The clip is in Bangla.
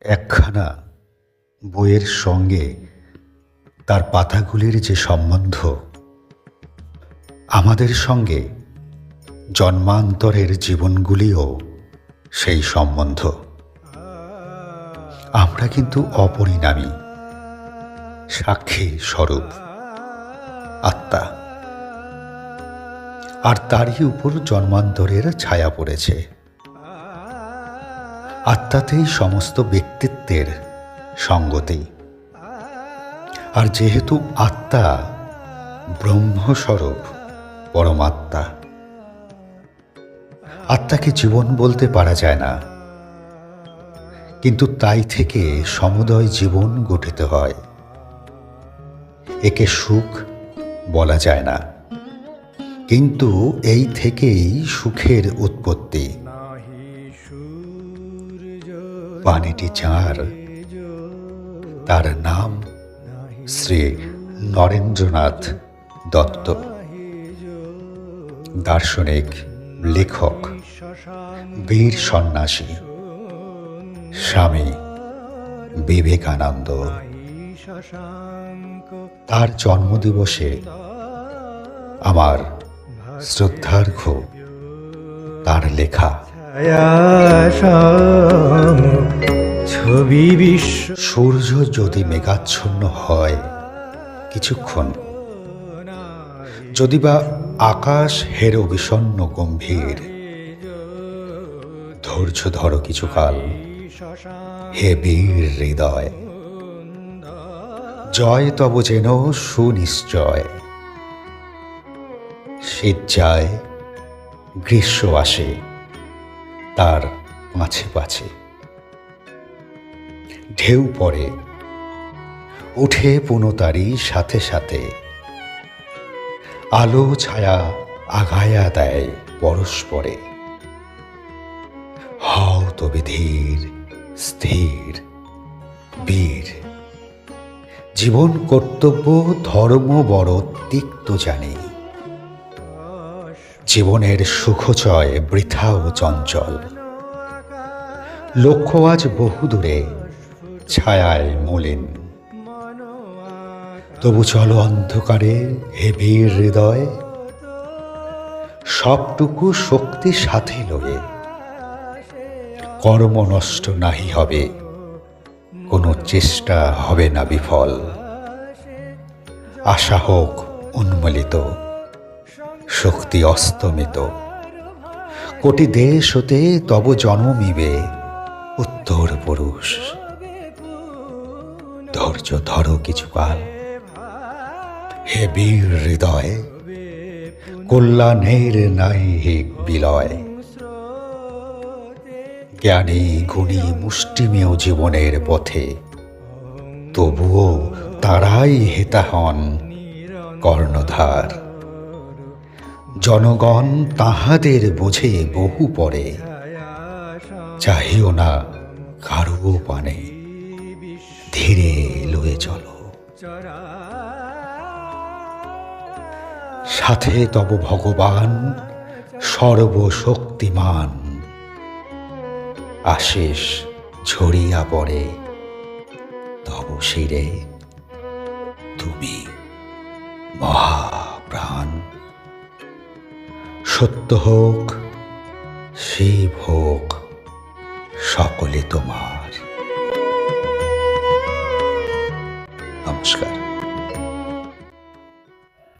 একখানা বইয়ের সঙ্গে তার পাতাগুলির যে সম্বন্ধ, আমাদের সঙ্গে জন্মান্তরের জীবনগুলিও সেই সম্বন্ধ। আমরা কিন্তু অপরিণামী, সাক্ষী স্বরূপ আত্মা, আর তারই উপর জন্মান্তরের ছায়া পড়েছে। আত্মাতেই সমস্ত ব্যক্তিত্বের সঙ্গতি। আর যেহেতু আত্মা ব্রহ্মস্বরূপ পরমাত্মা, আত্মাকে জীবন বলতে পারা যায় না, কিন্তু তাই থেকে সমুদয় জীবন গঠিত হয়। একে সুখ বলা যায় না, কিন্তু এই থেকেই সুখের উৎপত্তি। পানিটি যাঁর, তার নাম শ্রী নরেন্দ্রনাথ দত্ত, দার্শনিক, লেখক, বীর সন্ন্যাসী, স্বামী বিবেকানন্দ। তার জন্মদিবসে আমার শ্রদ্ধার্ঘ্য তার লেখা ছবি বিশ্ব। সূর্য যদি মেঘাচ্ছন্ন হয় কিছুক্ষণ, যদি বা আকাশ হেরো বিষণ্ণ গম্ভীর, ধৈর্য ধরো কিছুকাল হে বীর হৃদয়। জয় তব যেন সুনিশ্চয়। শীত যায়, গ্রীষ্ম আসে তার পাছে পাছে। ঢেউ পড়ে, উঠে পুনতারি সাথে সাথে। আলো ছায়া আগায়া দেয় পরস্পরে। হও তবে ধীর স্থির বীর। জীবন কর্তব্য ধর্ম বড় তিক্ত জানি। জীবনের সুখচয় বৃথা ও চঞ্চল। লক্ষ্য আজ বহুদূরে, ছায়ায় মলিন। তবু চলো অন্ধকারে হে বীর হৃদয়। সবটুকু শক্তি সাথে লয়ে। কর্ম নষ্ট নাহি হবে, কোনো চেষ্টা হবে না বিফল। আশা হোক উন্মলিত, শক্তি অস্তমিত। কোটি দেশ হতে তব জন্মিবে উত্তর পুরুষ। ধৈর্য ধরো কিছুকাল হে বীর হৃদয়। কল্যাণের নাই হে বিলয়। জ্ঞানী গুণী মুষ্টিমেয় জীবনের পথে, তবুও তারাই হেতা হন কর্ণধার। জনগণ তাহাদের বোঝে বহু পরে। চাহিও না কারো পানে, ধীরে লয়ে চলো। সাথে তব ভগবান সর্বশক্তিমান। আশিস ঝরিয়া পড়ে তব শিরে। তুমি মহাপ্রাণ। সত্য হোক, শিব হোক, সকলে তোমার। নমস্কার।